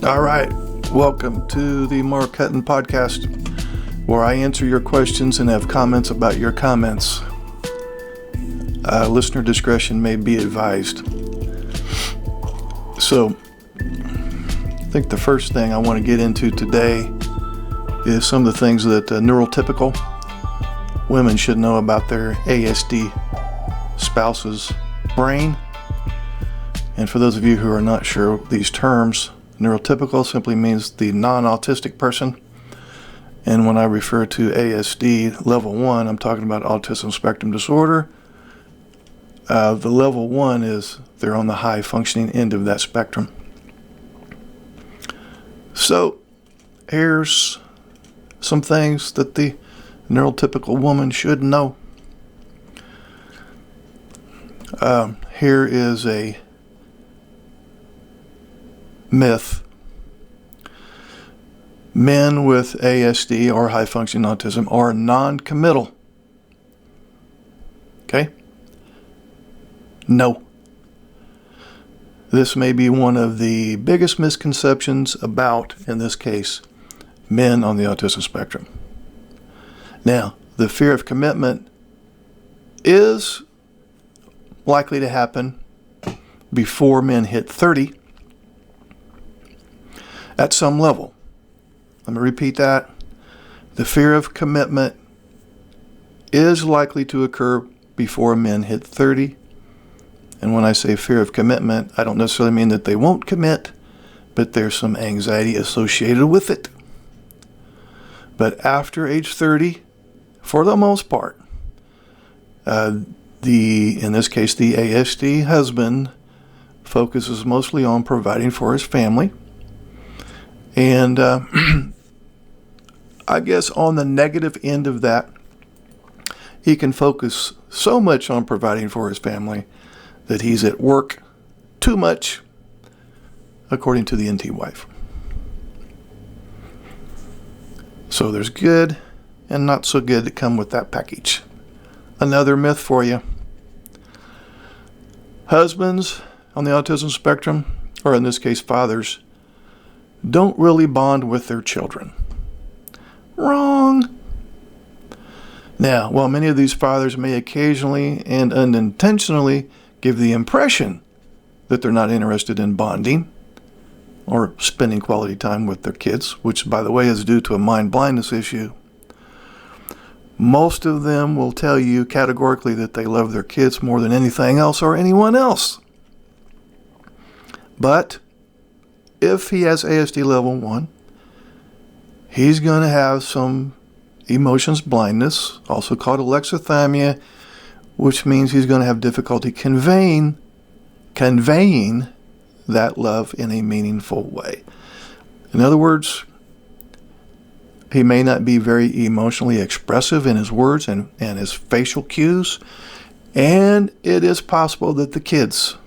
All right, welcome to the Mark Hutten podcast, where I answer your questions and have comments about your comments. Listener discretion may be advised. So, I think the first thing I want to get into today is some of the things that neurotypical women should know about their ASD spouse's brain. And for those of you who are not sure these terms, neurotypical simply means the non-autistic person. And when I refer to ASD level 1, I'm talking about autism spectrum disorder. The level 1 is they're on the high functioning end of that spectrum. So here's some things that the neurotypical woman should know. Here is a myth. Men with ASD or high functioning autism are non-committal. Okay? No. This may be one of the biggest misconceptions about, in this case, men on the autism spectrum. Now, the fear of commitment is likely to happen before men hit 30 at some level. Let me repeat that. The fear of commitment is likely to occur before men hit 30. And when I say fear of commitment, I don't necessarily mean that they won't commit, but there's some anxiety associated with it. But after age 30, for the most part, in this case, the ASD husband focuses mostly on providing for his family. And I guess on the negative end of that, he can focus so much on providing for his family that he's at work too much, according to the NT wife. So there's good and not so good that come with that package. Another myth for you. Husbands on the autism spectrum, or in this case fathers, don't really bond with their children. Wrong. Now, while many of these fathers may occasionally and unintentionally give the impression that they're not interested in bonding or spending quality time with their kids, which, by the way, is due to a mind blindness issue, most of them will tell you categorically that they love their kids more than anything else or anyone else. But if he has ASD level 1, he's going to have some emotions blindness, also called alexithymia, which means he's going to have difficulty conveying that love in a meaningful way. In other words, he may not be very emotionally expressive in his words and his facial cues, and it is possible that the kids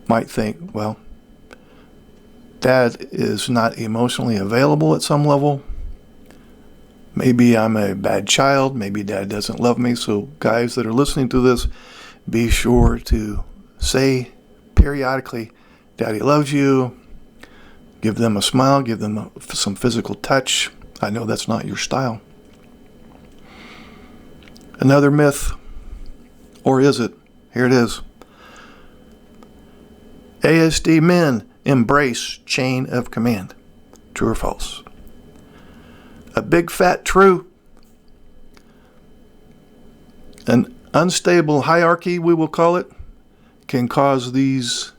might think, well, Dad is not emotionally available at some level. Maybe I'm a bad child. Maybe Dad doesn't love me. So guys that are listening to this, be sure to say periodically, Daddy loves you. Give them a smile. Give them some physical touch. I know that's not your style. Another myth, or is it? Here it is. ASD men embrace chain of command. True or false? A big fat true. An unstable hierarchy, we will call it, can cause these,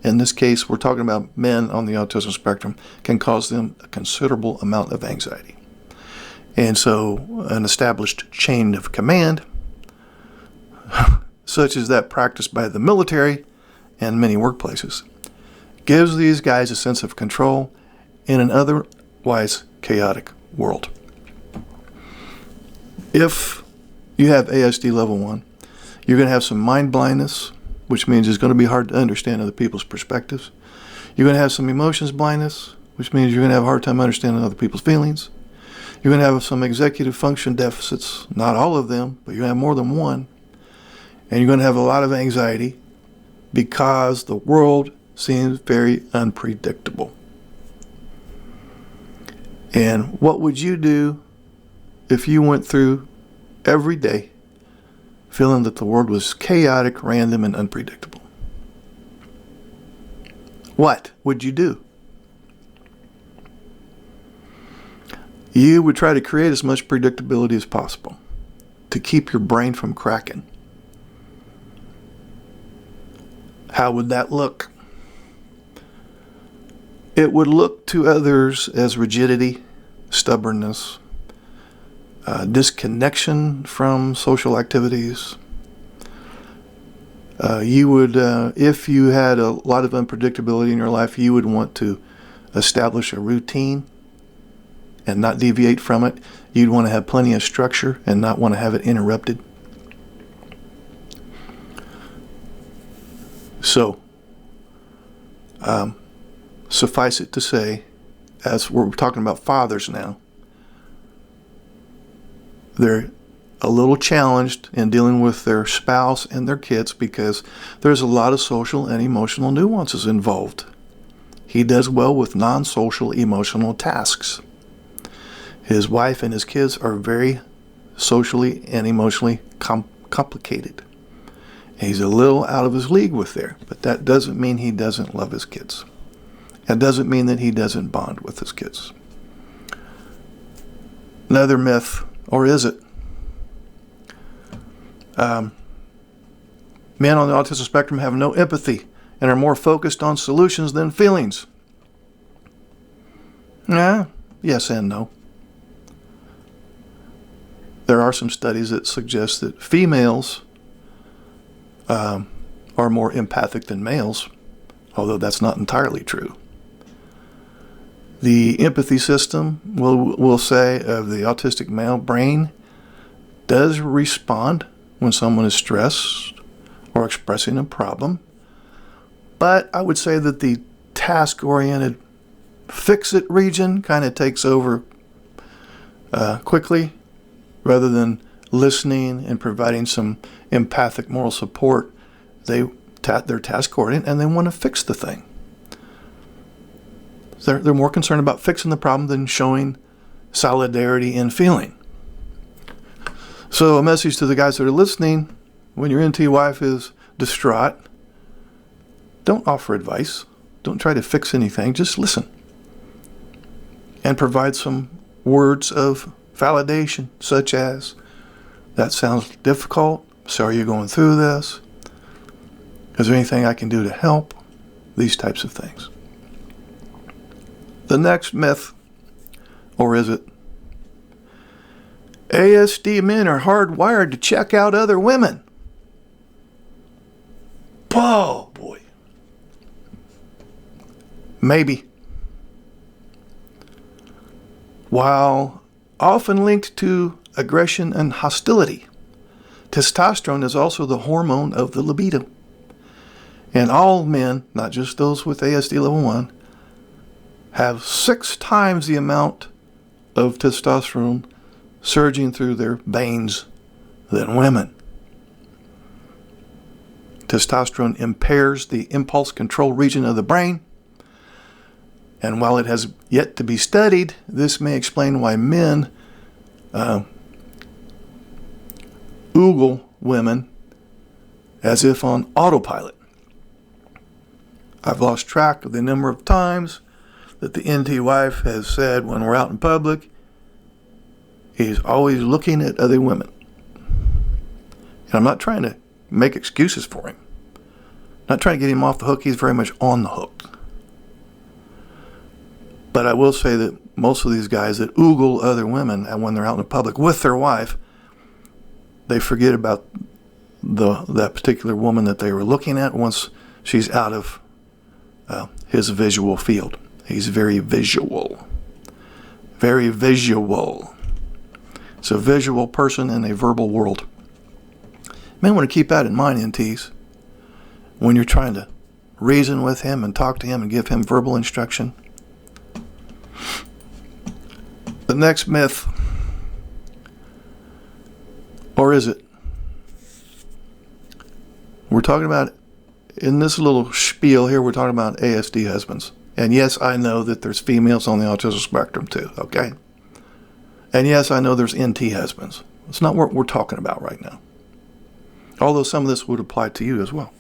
in this case we're talking about men on the autism spectrum, can cause them a considerable amount of anxiety. And so an established chain of command, such as that practiced by the military and many workplaces, gives these guys a sense of control in an otherwise chaotic world. If you have ASD level 1, you're going to have some mind blindness, which means it's going to be hard to understand other people's perspectives. You're going to have some emotions blindness, which means you're going to have a hard time understanding other people's feelings. You're going to have some executive function deficits, not all of them, but you're going to have more than one. And you're going to have a lot of anxiety because the world seems very unpredictable. And what would you do if you went through every day feeling that the world was chaotic, random, and unpredictable? What would you do? You would try to create as much predictability as possible to keep your brain from cracking. How would that look? It would look to others as rigidity, stubbornness, disconnection from social activities. You would, if you had a lot of unpredictability in your life, you would want to establish a routine and not deviate from it. You'd want to have plenty of structure and not want to have it interrupted. So, suffice it to say, as we're talking about fathers now, they're a little challenged in dealing with their spouse and their kids because there's a lot of social and emotional nuances involved. He does well with non-social emotional tasks. His wife and his kids are very socially and emotionally complicated. He's a little out of his league with there, but that doesn't mean he doesn't love his kids. That doesn't mean that he doesn't bond with his kids. Another myth, or is it? Men on the autism spectrum have no empathy and are more focused on solutions than feelings. Yes and no. There are some studies that suggest that females are more empathic than males, although that's not entirely true. The empathy system, we'll say, of the autistic male brain does respond when someone is stressed or expressing a problem. But I would say that the task-oriented fix-it region kind of takes over quickly, rather than listening and providing some empathic moral support. They're task-oriented and they want to fix the thing. They're more concerned about fixing the problem than showing solidarity in feeling. So a message to the guys that are listening: when your NT wife is distraught, don't offer advice. Don't try to fix anything. Just listen. And provide some words of validation, such as, "That sounds difficult. Sorry you're going through this. Is there anything I can do to help?" These types of things. The next myth, or is it? ASD men are hardwired to check out other women. Oh, boy. Maybe. While often linked to aggression and hostility, testosterone is also the hormone of the libido. And all men, not just those with ASD level 1, have 6 times the amount of testosterone surging through their veins than women. Testosterone impairs the impulse control region of the brain, and while it has yet to be studied, this may explain why men oogle women as if on autopilot. I've lost track of the number of times that the NT wife has said when we're out in public, he's always looking at other women. And I'm not trying to make excuses for him. I'm not trying to get him off the hook. He's very much on the hook. But I will say that most of these guys that oogle other women, and when they're out in public with their wife, they forget about that particular woman that they were looking at once she's out of his visual field. He's very visual. Very visual. It's a visual person in a verbal world. You may want to keep that in mind, NTs, when you're trying to reason with him and talk to him and give him verbal instruction. The next myth, or is it? We're talking about in this little spiel here, we're talking about ASD husbands. And yes, I know that there's females on the autism spectrum too, okay? And yes, I know there's NT husbands. It's not what we're talking about right now. Although some of this would apply to you as well.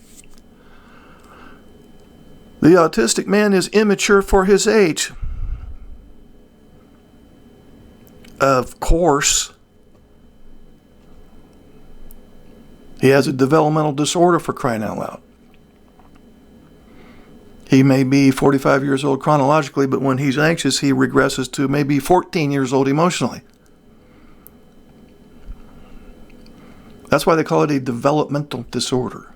The autistic man is immature for his age. Of course, he has a developmental disorder, for crying out loud. He may be 45 years old chronologically, but when he's anxious, he regresses to maybe 14 years old emotionally. That's why they call it a developmental disorder.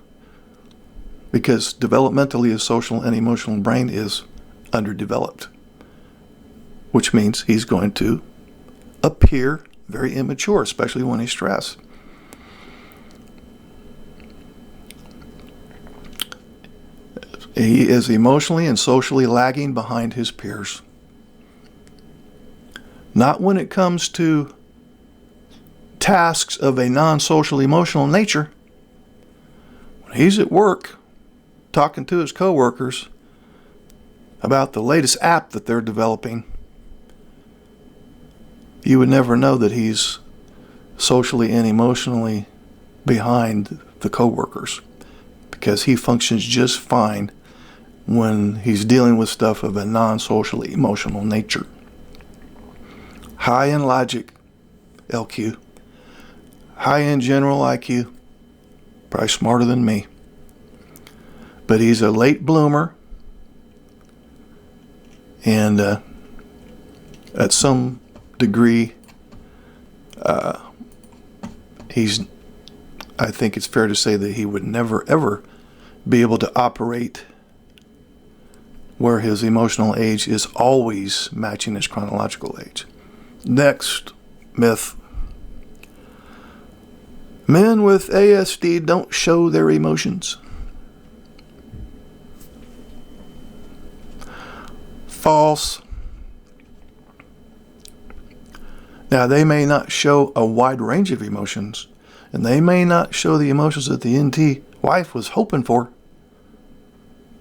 Because developmentally, his social and emotional brain is underdeveloped. Which means he's going to appear very immature, especially when he's stressed. He is emotionally and socially lagging behind his peers. Not when it comes to tasks of a non-social emotional nature. When he's at work talking to his coworkers about the latest app that they're developing, you would never know that he's socially and emotionally behind the coworkers, because he functions just fine when he's dealing with stuff of a non-social emotional nature. High in logic, LQ. High in general IQ. Probably smarter than me. But he's a late bloomer. And at some degree, I think it's fair to say that he would never ever be able to operate where his emotional age is always matching his chronological age. Next myth. Men with ASD don't show their emotions. False. Now, they may not show a wide range of emotions, and they may not show the emotions that the NT wife was hoping for.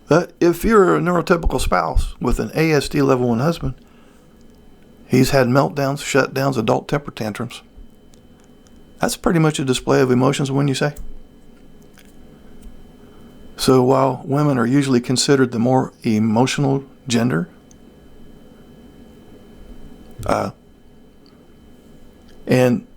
But if you're a neurotypical spouse with an ASD level 1 husband, he's had meltdowns, shutdowns, adult temper tantrums. That's pretty much a display of emotions, wouldn't you say? So while women are usually considered the more emotional gender, and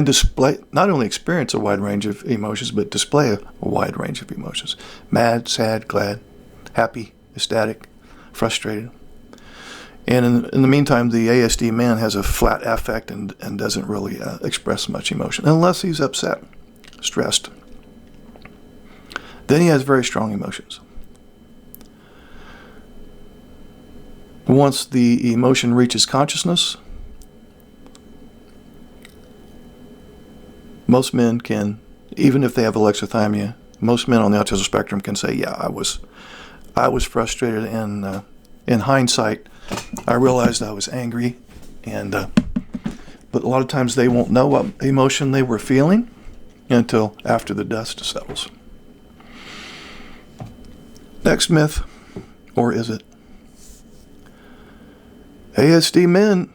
display, not only experience a wide range of emotions, but display a wide range of emotions. Mad, sad, glad, happy, ecstatic, frustrated. And in the meantime, the ASD man has a flat affect and doesn't really express much emotion, unless he's upset, stressed. Then he has very strong emotions. Once the emotion reaches consciousness, most men can, even if they have alexithymia, most men on the autism spectrum can say, yeah, I was frustrated, and in hindsight, I realized I was angry, but a lot of times they won't know what emotion they were feeling until after the dust settles. Next myth, or is it? ASD men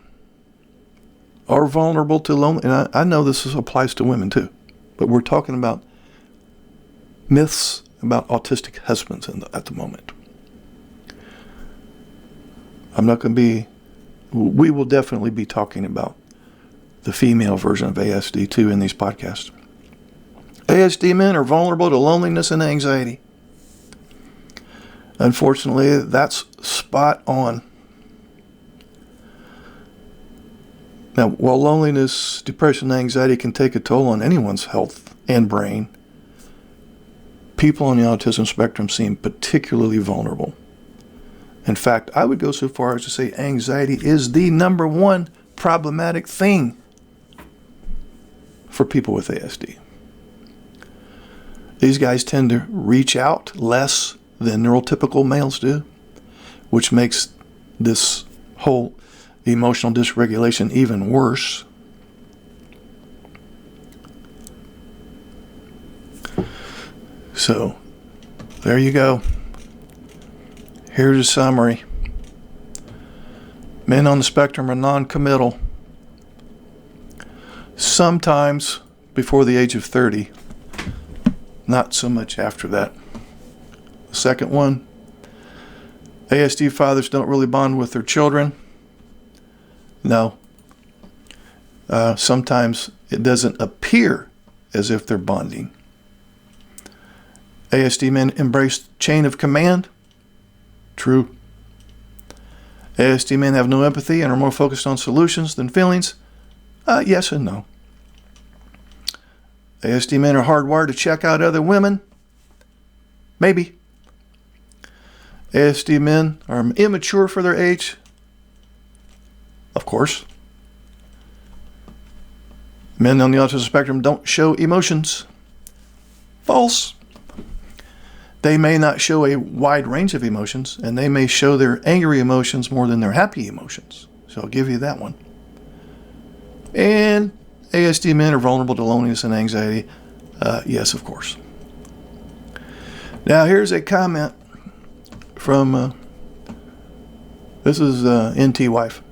are vulnerable to loneliness. And I know this applies to women too, but we're talking about myths about autistic husbands at the moment. We will definitely be talking about the female version of ASD too in these podcasts. ASD men are vulnerable to loneliness and anxiety. Unfortunately, that's spot on. Now, while loneliness, depression, and anxiety can take a toll on anyone's health and brain, people on the autism spectrum seem particularly vulnerable. In fact, I would go so far as to say anxiety is the number one problematic thing for people with ASD. These guys tend to reach out less than neurotypical males do, which makes this whole emotional dysregulation even worse. So, There you go. Here's a summary. Men on the spectrum are non-committal. Sometimes before the age of 30. Not so much after that. The second one, ASD fathers don't really bond with their children. No. Sometimes it doesn't appear as if they're bonding. ASD men embrace chain of command. True. ASD men have no empathy and are more focused on solutions than feelings. Yes and no. ASD men are hardwired to check out other women. Maybe. ASD men are immature for their age. Of course. Men on the autism spectrum don't show emotions. False. They may not show a wide range of emotions, and they may show their angry emotions more than their happy emotions. So I'll give you that one. And ASD men are vulnerable to loneliness and anxiety. Yes, of course. Now here's a comment from, this is NT wife.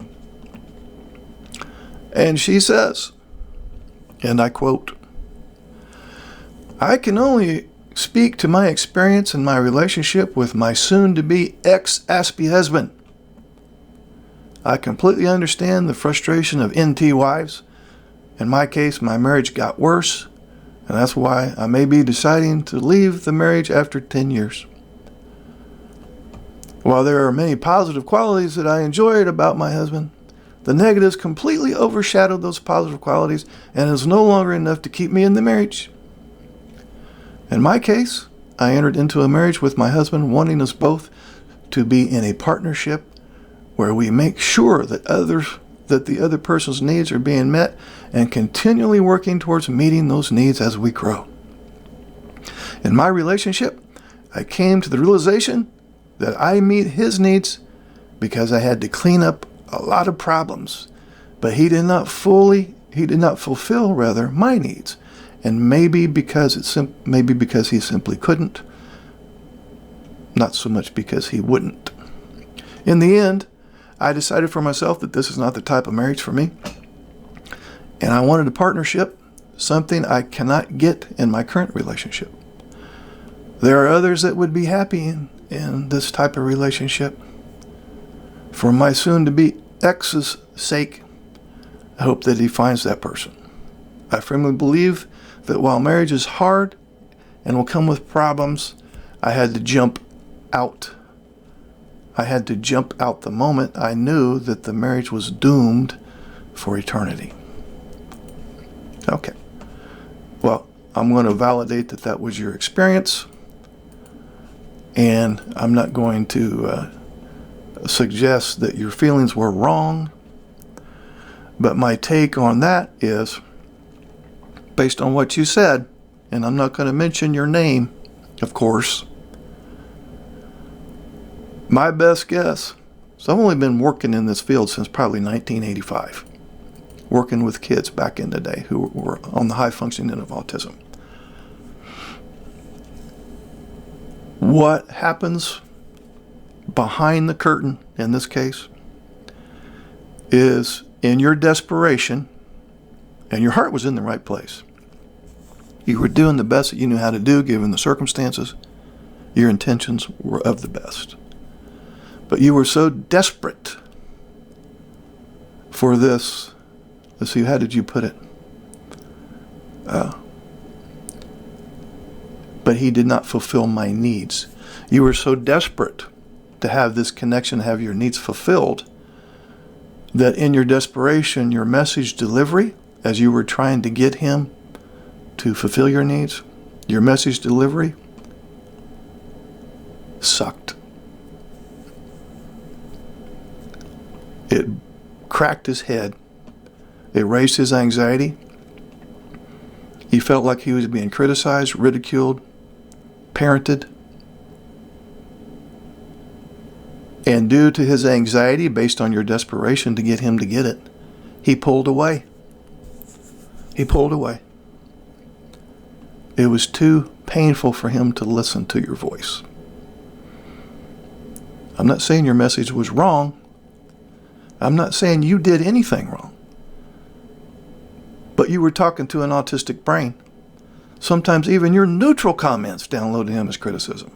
And she says, and I quote, "I can only speak to my experience in my relationship with my soon-to-be ex-Aspie husband. I completely understand the frustration of NT wives. In my case, my marriage got worse, and that's why I may be deciding to leave the marriage after 10 years. While there are many positive qualities that I enjoyed about my husband, the negatives completely overshadowed those positive qualities and is no longer enough to keep me in the marriage. In my case, I entered into a marriage with my husband wanting us both to be in a partnership where we make sure that the other person's needs are being met and continually working towards meeting those needs as we grow. In my relationship, I came to the realization that I meet his needs because I had to clean up a lot of problems, but he did not fulfill my needs. And maybe because he simply couldn't, not so much because he wouldn't. In the end, I decided for myself that this is not the type of marriage for me. And I wanted a partnership, something I cannot get in my current relationship. There are others that would be happy in this type of relationship. For my soon-to-be ex's sake, I hope that he finds that person. I firmly believe that while marriage is hard and will come with problems, I had to jump out. I had to jump out the moment I knew that the marriage was doomed for eternity." Okay. Well, I'm going to validate that that was your experience, and I'm not going to suggest that your feelings were wrong, but my take on that is, based on what you said, and I'm not going to mention your name, of course, my best guess, so I've only been working in this field since probably 1985, working with kids back in the day who were on the high functioning end of autism. What happens behind the curtain in this case is, in your desperation, and your heart was in the right place. You were doing the best that you knew how to do given the circumstances. Your intentions were of the best. But you were so desperate for this. Let's see, how did you put it? But he did not fulfill my needs. You were so desperate to have this connection, have your needs fulfilled, that in your desperation, your message delivery, as you were trying to get him to fulfill your needs, your message delivery sucked. It cracked his head. It raised his anxiety. He felt like he was being criticized, ridiculed, parented. And due to his anxiety, based on your desperation to get him to get it, he pulled away. He pulled away. It was too painful for him to listen to your voice. I'm not saying your message was wrong. I'm not saying you did anything wrong. But you were talking to an autistic brain. Sometimes even your neutral comments download to him as criticism.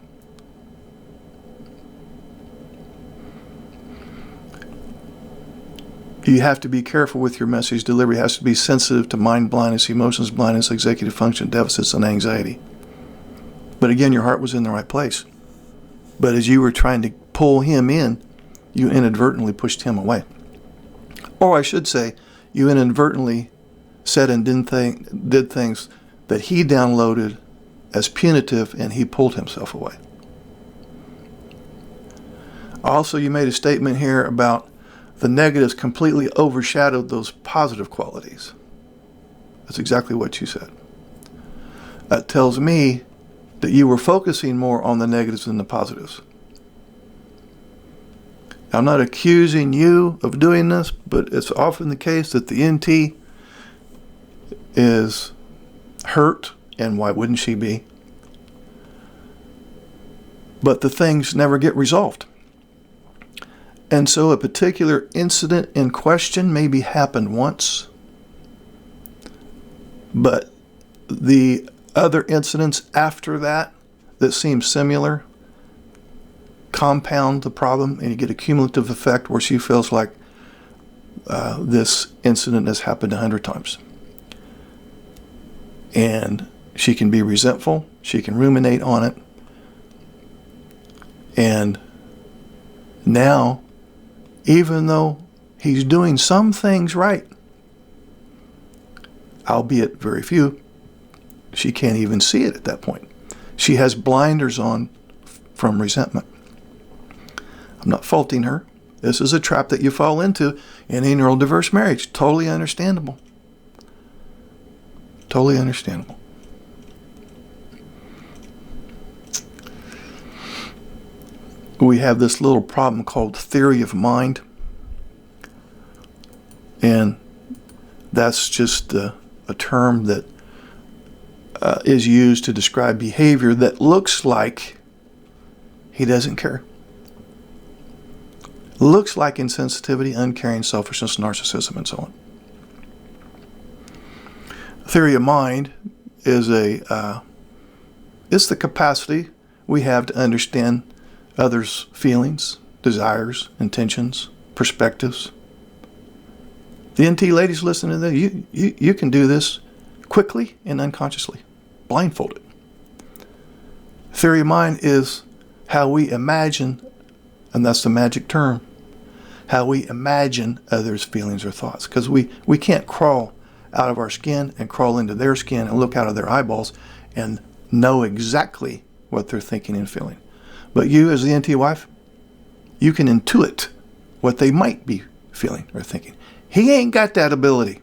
You have to be careful with your message delivery. It has to be sensitive to mind blindness, emotions blindness, executive function deficits, and anxiety. But again, your heart was in the right place. But as you were trying to pull him in, you inadvertently pushed him away. Or I should say, you inadvertently said and did things that he downloaded as punitive, and he pulled himself away. Also, you made a statement here about the negatives completely overshadowed those positive qualities. That's exactly what you said. That tells me that you were focusing more on the negatives than the positives. I'm not accusing you of doing this, but it's often the case that the NT is hurt, and why wouldn't she be? But the things never get resolved. And so a particular incident in question maybe happened once, but the other incidents after that seem similar compound the problem, and you get a cumulative effect where she feels like this incident has happened 100 times. And she can be resentful, she can ruminate on it, and now, even though he's doing some things right, albeit very few, she can't even see it at that point. She has blinders on from resentment. I'm not faulting her. This is a trap that you fall into in a neurodiverse marriage. Totally understandable. Totally understandable. We have this little problem called theory of mind. And that's just a term that is used to describe behavior that looks like he doesn't care. Looks like insensitivity, uncaring, selfishness, narcissism, and so on. Theory of mind is it's the capacity we have to understand others' feelings, desires, intentions, perspectives. The NT ladies listening to this, you can do this quickly and unconsciously, blindfolded. Theory of mind is how we imagine, and that's the magic term, how we imagine others' feelings or thoughts. Because we can't crawl out of our skin and crawl into their skin and look out of their eyeballs and know exactly what they're thinking and feeling. But you, as the NT wife, you can intuit what they might be feeling or thinking. He ain't got that ability.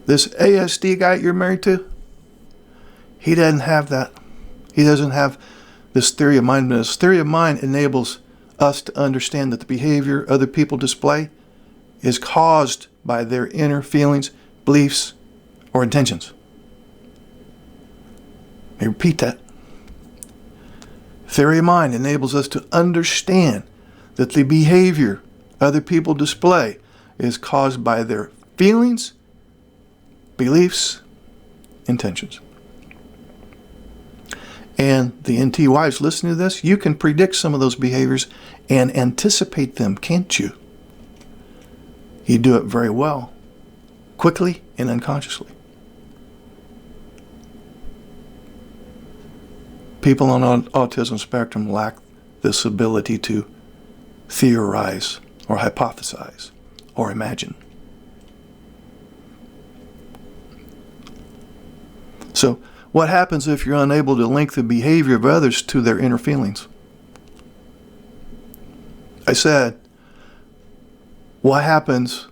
This ASD guy you're married to, he doesn't have that. He doesn't have this theory of mind. This theory of mind enables us to understand that the behavior other people display is caused by their inner feelings, beliefs, or intentions. Let me repeat that. Theory of mind enables us to understand that the behavior other people display is caused by their feelings, beliefs, intentions. And the NT wives listening to this, you can predict some of those behaviors and anticipate them, can't you? You do it very well, quickly and unconsciously. People on autism spectrum lack this ability to theorize or hypothesize or imagine. So, what happens if you're unable to link the behavior of others to their inner feelings? I said, what happens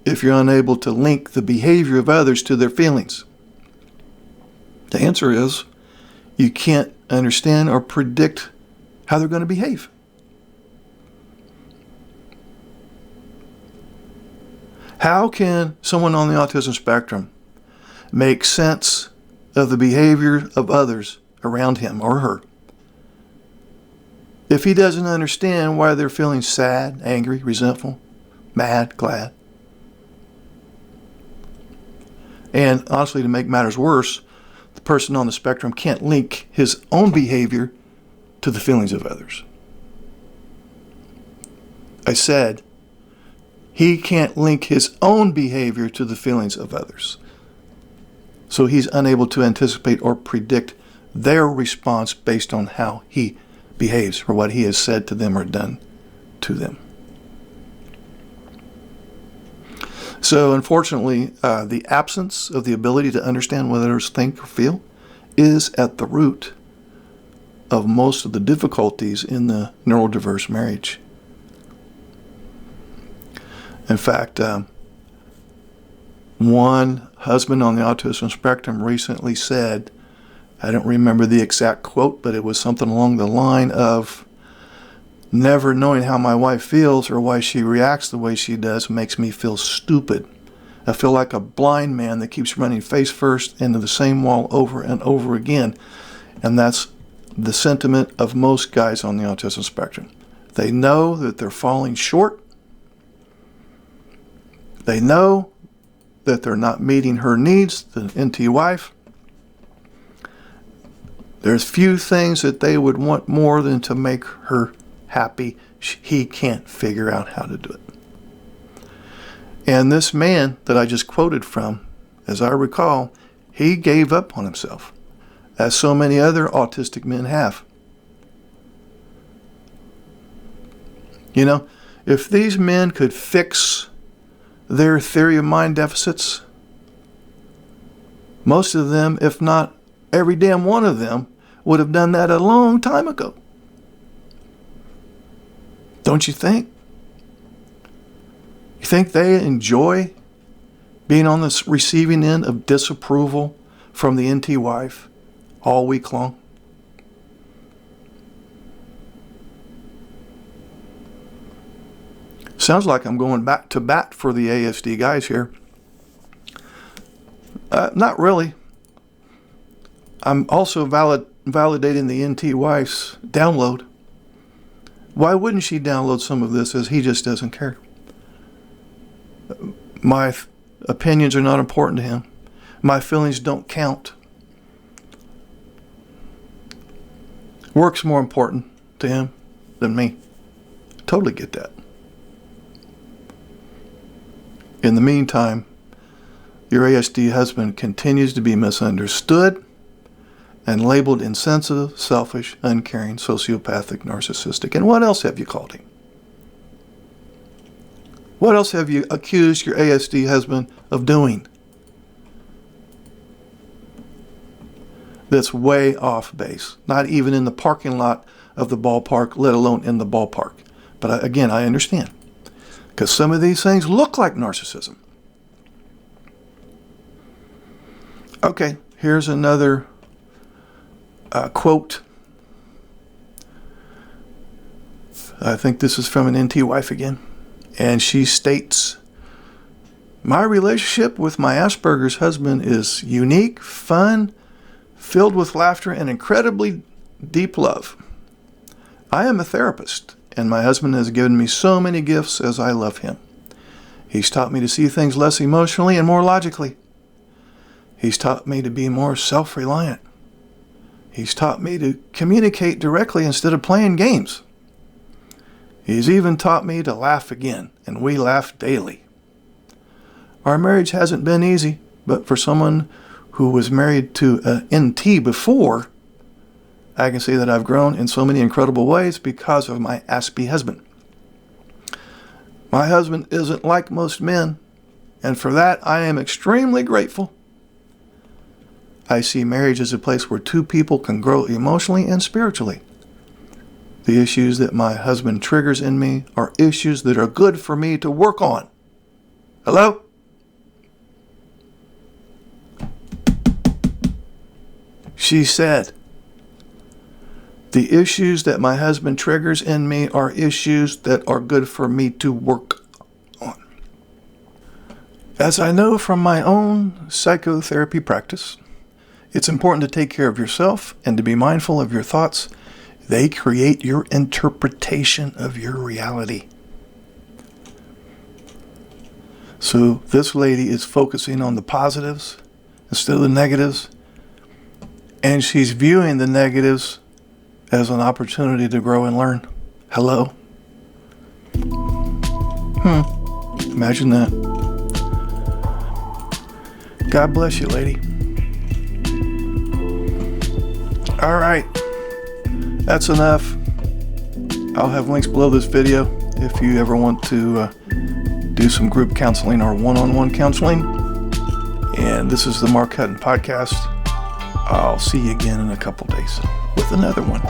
if you're unable to link the behavior of others to their feelings? The answer is, you can't understand or predict how they're going to behave. How can someone on the autism spectrum make sense of the behavior of others around him or her. If he doesn't understand why they're feeling sad, angry, resentful, mad, glad. And honestly, to make matters worse, the person on the spectrum can't link his own behavior to the feelings of others. I said, he can't link his own behavior to the feelings of others. So he's unable to anticipate or predict their response based on how he behaves or what he has said to them or done to them. So unfortunately, the absence of the ability to understand what others think or feel is at the root of most of the difficulties in the neurodiverse marriage. In fact, one husband on the autism spectrum recently said, I don't remember the exact quote, but it was something along the line of, never knowing how my wife feels or why she reacts the way she does makes me feel stupid. I feel like a blind man that keeps running face first into the same wall over and over again. And that's the sentiment of most guys on the autism spectrum. They know that they're falling short. They know that they're not meeting her needs, the NT wife. There's few things that they would want more than to make her happy. He can't figure out how to do it. And this man that I just quoted from, as I recall, he gave up on himself, as so many other autistic men have. You know, if these men could fix their theory of mind deficits, most of them, if not every damn one of them, would have done that a long time ago. Don't you think? You think they enjoy being on the receiving end of disapproval from the NT wife all week long? Sounds like I'm going back to bat for the ASD guys here. Not really. I'm also validating the NT wife's download. Why wouldn't she download some of this as he just doesn't care? My opinions are not important to him. My feelings don't count. Work's more important to him than me. Totally get that. In the meantime, your ASD husband continues to be misunderstood and labeled insensitive, selfish, uncaring, sociopathic, narcissistic. And what else have you called him? What else have you accused your ASD husband of doing that's way off base? Not even in the parking lot of the ballpark, let alone in the ballpark. But again, I understand. Because some of these things look like narcissism. Okay, here's another quote. I think this is from an NT wife again. And she states, my relationship with my Asperger's husband is unique, fun, filled with laughter, and incredibly deep love. I am a therapist, and my husband has given me so many gifts as I love him. He's taught me to see things less emotionally and more logically. He's taught me to be more self-reliant. He's taught me to communicate directly instead of playing games. He's even taught me to laugh again, and we laugh daily. Our marriage hasn't been easy, but for someone who was married to an NT before, I can say that I've grown in so many incredible ways because of my ASPI husband. My husband isn't like most men, and for that I am extremely grateful. I see marriage as a place where two people can grow emotionally and spiritually. The issues that my husband triggers in me are issues that are good for me to work on. Hello? She said, the issues that my husband triggers in me are issues that are good for me to work on. As I know from my own psychotherapy practice, it's important to take care of yourself and to be mindful of your thoughts. They create your interpretation of your reality. So this lady is focusing on the positives instead of the negatives, and she's viewing the negatives as an opportunity to grow and learn. Hello? Imagine that. God bless you, lady. All right. That's enough. I'll have links below this video if you ever want to do some group counseling or one-on-one counseling. And this is the Mark Hutten Podcast. I'll see you again in a couple days with another one.